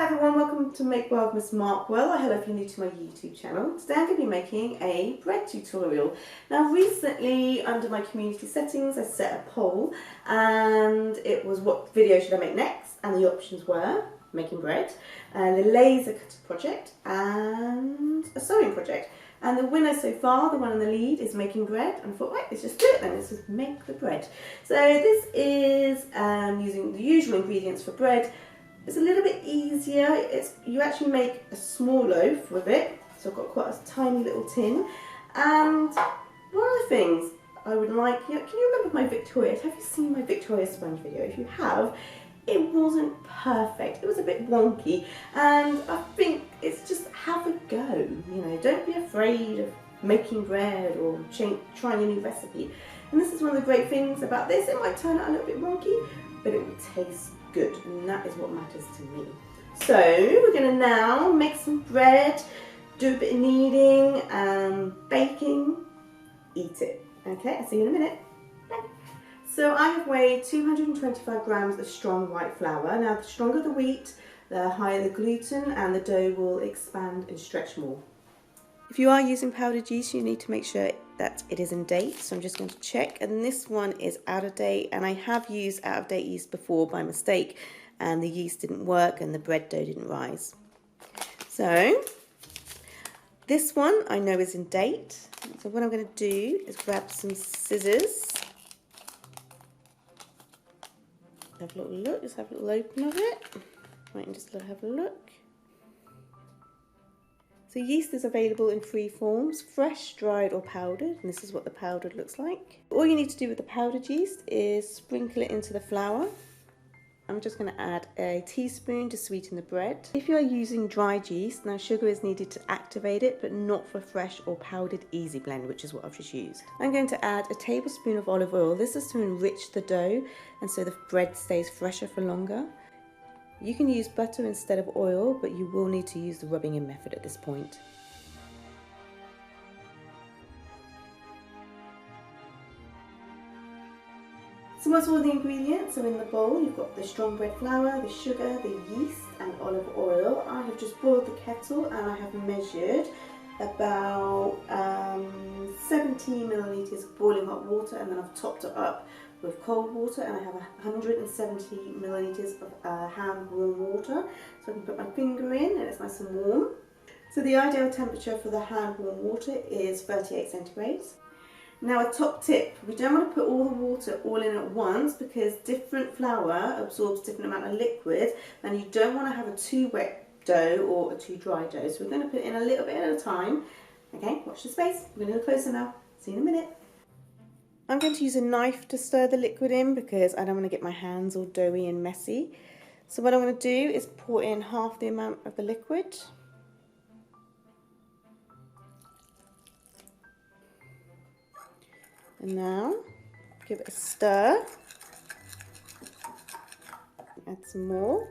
everyone, welcome to Make Well with Miss Markwell. Hello if you're new to my YouTube channel. Today I'm going to be making a bread tutorial. Now recently under my community settings I set a poll and it was what video should I make next, and the options were making bread, the laser cutter project and a sewing project. And the winner so far, the one in the lead, is making bread. And I thought, right, let's just do it then, let's just make the bread. So this is using the usual ingredients for bread. It's a little bit easier. You actually make a small loaf with it. So I've got quite a tiny little tin. And one of the things I would like, can you remember my Victoria? Have you seen my Victoria sponge video? If you have, it wasn't perfect. It was a bit wonky. And I think it's just have a go. Don't be afraid of making bread or trying a new recipe. And this is one of the great things about this. It might turn out a little bit wonky, but it will taste good, and that is what matters to me. So we're going to now make some bread, do a bit of kneading and baking, eat it. Okay, I'll see you in a minute. Bye. So I have weighed 225 grams of strong white flour. Now the stronger the wheat, the higher the gluten, and the dough will expand and stretch more. If you are using powdered yeast, you need to make sure that it is in date. So I'm just going to check, and this one is out of date, and I have used out of date yeast before by mistake, and the yeast didn't work and the bread dough didn't rise. So this one I know is in date. So what I'm going to do is grab some scissors. Have a little look, just have a little open of it. Right, and just have a look. So yeast is available in three forms: fresh, dried or powdered, and this is what the powdered looks like. All you need to do with the powdered yeast is sprinkle it into the flour. I'm just going to add a teaspoon to sweeten the bread. If you are using dried yeast, now sugar is needed to activate it, but not for fresh or powdered easy blend, which is what I've just used. I'm going to add a tablespoon of olive oil. This is to enrich the dough and so the bread stays fresher for longer. You can use butter instead of oil, but you will need to use the rubbing in method at this point. So once all the ingredients are in the bowl, you've got the strong bread flour, the sugar, the yeast and olive oil. I have just boiled the kettle and I have measured about 70 millilitres of boiling hot water, and then I've topped it up with cold water, and I have 170 millilitres of hand warm water, so I can put my finger in and it's nice and warm. So the ideal temperature for the hand warm water is 38 centigrades. Now a top tip, we don't want to put all the water all in at once because different flour absorbs different amount of liquid, and you don't want to have a too wet dough or a too dry dough. So we're going to put in a little bit at a time. Okay, watch the space. We're going to look closer now. See you in a minute. I'm going to use a knife to stir the liquid in because I don't want to get my hands all doughy and messy. So what I'm going to do is pour in half the amount of the liquid. And now give it a stir. Add some more.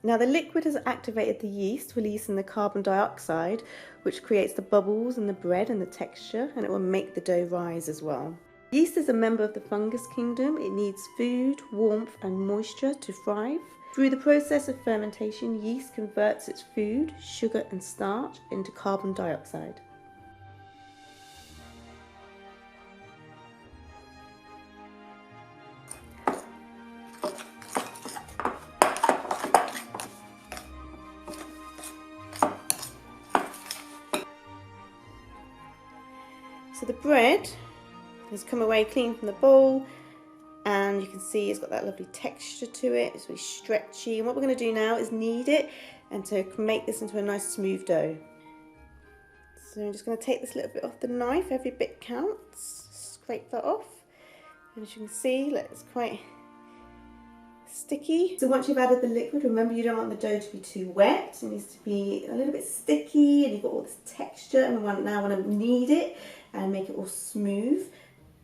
Now the liquid has activated the yeast, releasing the carbon dioxide, which creates the bubbles in the bread and the texture, and it will make the dough rise as well. Yeast is a member of the fungus kingdom. It needs food, warmth and moisture to thrive. Through the process of fermentation, yeast converts its food, sugar and starch into carbon dioxide. So the bread has come away clean from the bowl, and you can see it's got that lovely texture to it. It's really stretchy, and what we're going to do now is knead it and to make this into a nice smooth dough. So I'm just going to take this little bit off the knife. Every bit counts. Scrape that off, and as you can see, look, it's quite sticky. So once you've added the liquid, remember you don't want the dough to be too wet. It needs to be a little bit sticky, and you've got all this texture, and we now want to knead it and make it all smooth.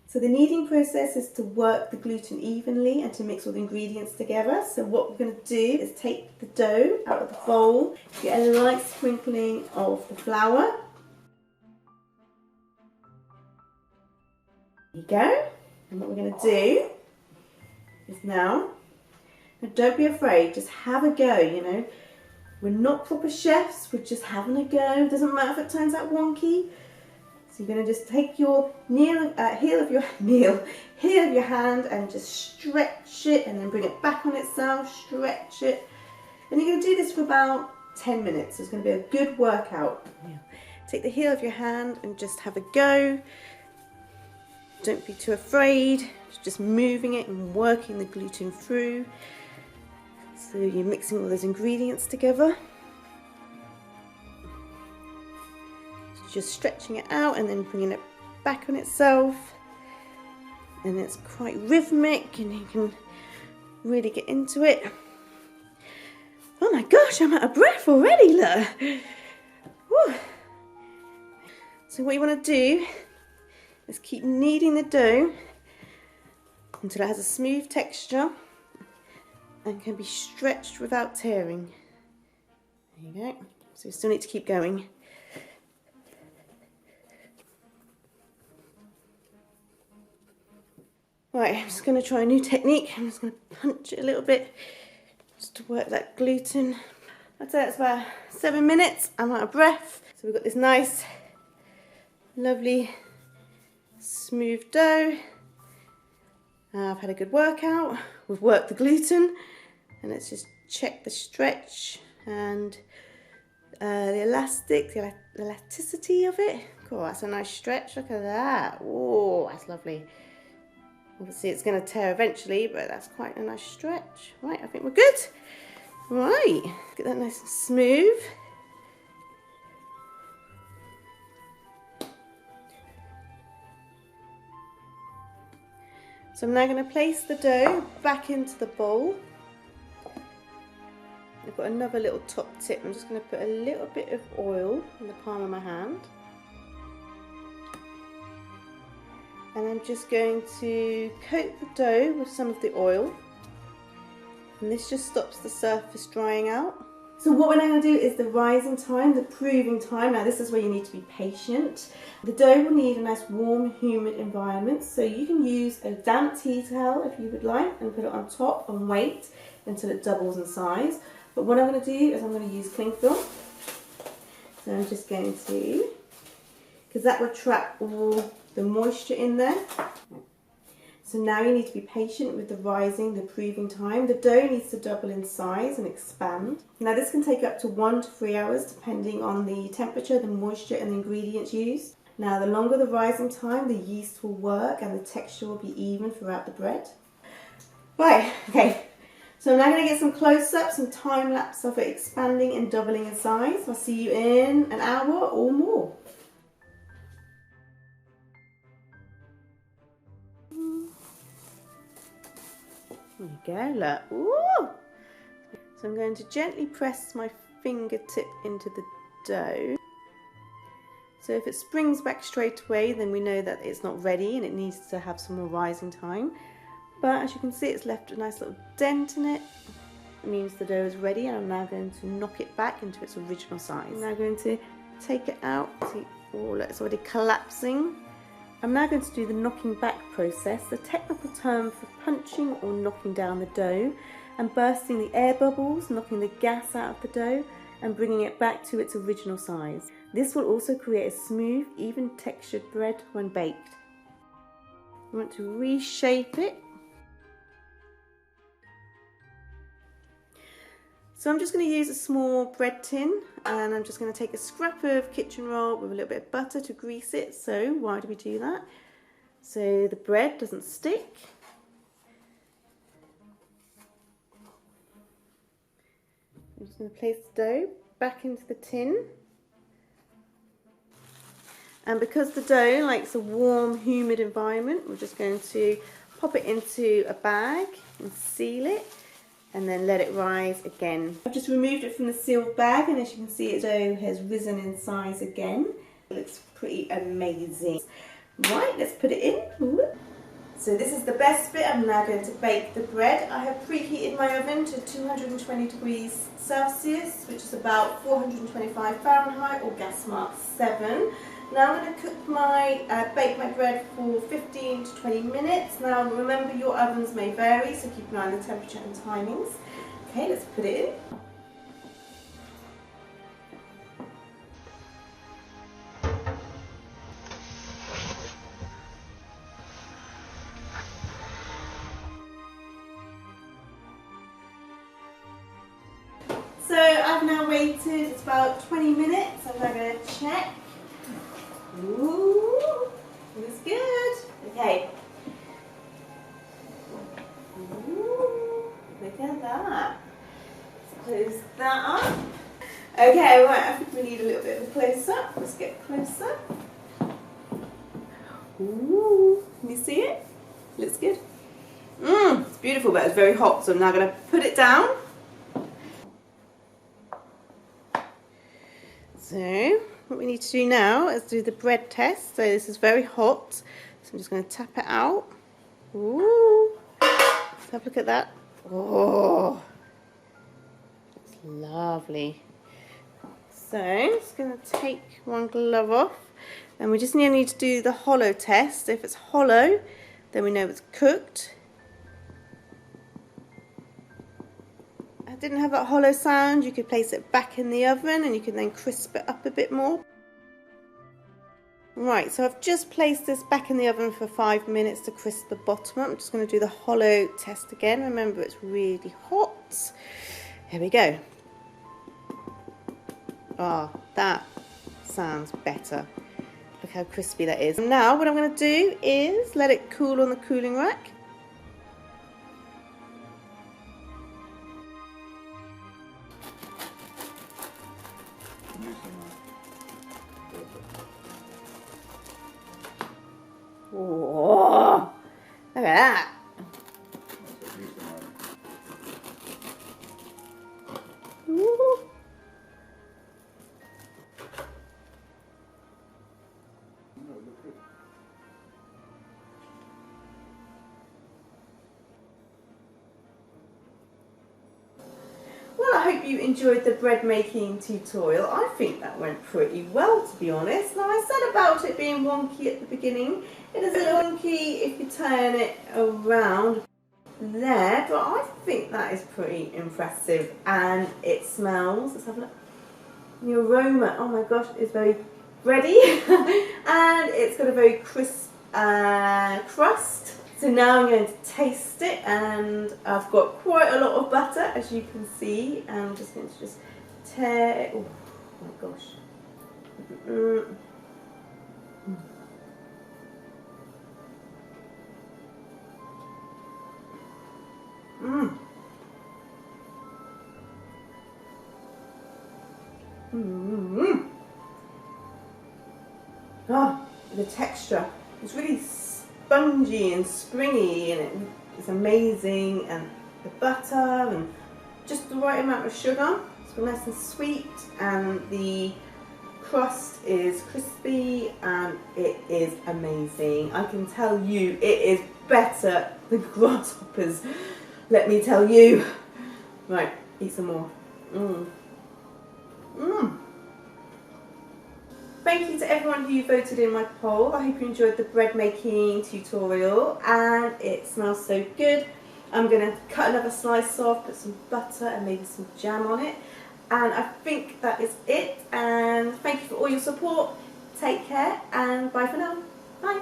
So the kneading process is to work the gluten evenly and to mix all the ingredients together. So what we're going to do is take the dough out of the bowl, get a light sprinkling of the flour. There you go. And what we're going to do is now don't be afraid, just have a go, We're not proper chefs, we're just having a go. Doesn't matter if it turns out wonky. So you're going to just take your heel of your hand and just stretch it, and then bring it back on itself, stretch it. And you're going to do this for about 10 minutes. It's going to be a good workout. Yeah. Take the heel of your hand and just have a go. Don't be too afraid. Just moving it and working the gluten through. So you're mixing all those ingredients together. Just stretching it out and then bringing it back on itself, and it's quite rhythmic and you can really get into it. Oh my gosh, I'm out of breath already, look. Whew. So what you want to do is keep kneading the dough until it has a smooth texture and can be stretched without tearing. There you go. So we still need to keep going. Right, I'm just going to try a new technique. I'm just going to punch it a little bit just to work that gluten. I'd say it's about 7 minutes. I'm out of breath. So we've got this nice, lovely, smooth dough. I've had a good workout. We've worked the gluten. And let's just check the stretch and the elasticity of it. Cool, that's a nice stretch. Look at that. Oh, that's lovely. Obviously it's going to tear eventually, but that's quite a nice stretch. Right, I think we're good. Right, get that nice and smooth. So I'm now going to place the dough back into the bowl. I've got another little top tip. I'm just going to put a little bit of oil in the palm of my hand. And I'm just going to coat the dough with some of the oil. And this just stops the surface drying out. So what we're now going to do is the rising time, the proving time. Now this is where you need to be patient. The dough will need a nice warm, humid environment. So you can use a damp tea towel if you would like and put it on top and wait until it doubles in size. But what I'm going to do is I'm going to use cling film. So I'm just going to, because that will trap all the moisture in there. So now you need to be patient with the rising, the proving time. The dough needs to double in size and expand. Now this can take up to 1 to 3 hours depending on the temperature, the moisture and the ingredients used. Now the longer the rising time, the yeast will work and the texture will be even throughout the bread. Right, okay. So I'm now going to get some close-ups, some time-lapse of it expanding and doubling in size. I'll see you in an hour or more. There you go, look. Ooh. So I'm going to gently press my fingertip into the dough. So if it springs back straight away, then we know that it's not ready and it needs to have some more rising time. But as you can see, it's left a nice little dent in it. It means the dough is ready, and I'm now going to knock it back into its original size. I'm now going to take it out. See, oh, look, it's already collapsing. I'm now going to do the knocking back process, the technical term for punching or knocking down the dough and bursting the air bubbles, knocking the gas out of the dough and bringing it back to its original size. This will also create a smooth, even textured bread when baked. You want to reshape it. So I'm just going to use a small bread tin, and I'm just going to take a scrap of kitchen roll with a little bit of butter to grease it. So why do we do that? So the bread doesn't stick. I'm just going to place the dough back into the tin. And because the dough likes a warm, humid environment, we're just going to pop it into a bag and seal it. And then let it rise again. I've just removed it from the sealed bag, and as you can see, its dough has risen in size again. It looks pretty amazing. Right, let's put it in. Ooh. So this is the best bit. I'm now going to bake the bread. I have preheated my oven to 220 degrees Celsius, which is about 425 Fahrenheit or gas mark 7. Now I'm going to bake my bread for 15 to 20 minutes. Now remember, your ovens may vary, so keep an eye on the temperature and timings. Okay, let's put it in. waited, it's about 20 minutes. I'm now going to check. Ooh, looks good. Okay. Ooh, look at that. Close that up. Okay, right, I think we need a little bit of a close-up. Let's get closer. Ooh, can you see it? Looks good. It's beautiful, but it's very hot, so I'm now going to put it down. So, what we need to do now is do the bread test. So this is very hot, so I'm just going to tap it out. Ooh, let's have a look at that. Oh, it's lovely. So, I'm just going to take one glove off, and we just need to do the hollow test. If it's hollow, then we know it's cooked. If it didn't have that hollow sound, you could place it back in the oven and you can then crisp it up a bit more. Right, so I've just placed this back in the oven for 5 minutes to crisp the bottom up. I'm just going to do the hollow test again. Remember, it's really hot. Here we go. Ah, that sounds better. Look how crispy that is. Now what I'm going to do is let it cool on the cooling rack. Oh, look at that. Ooh. Well, I hope you enjoyed the bread making tutorial. I think that went pretty well, to be honest. Now, I said about it being wonky at the beginning. It is a little wonky if you turn it around there, but I think that is pretty impressive, and it smells, let's have a look. The aroma, oh my gosh, is very bready and it's got a very crisp crust. So now I'm going to taste it, and I've got quite a lot of butter, as you can see. And I'm just going to tear it. Oh my gosh. Oh, the texture is really spongy and springy, and it's amazing, and the butter and just the right amount of sugar. It's nice and sweet, and the crust is crispy, and it is amazing. I can tell you it is better than grasshoppers, let me tell you. Right, eat some more. Thank you to everyone who voted in my poll. I hope you enjoyed the bread making tutorial, and it smells so good. I'm going to cut another slice off, put some butter and maybe some jam on it, and I think that is it. And thank you for all your support. Take care, and bye for now. Bye.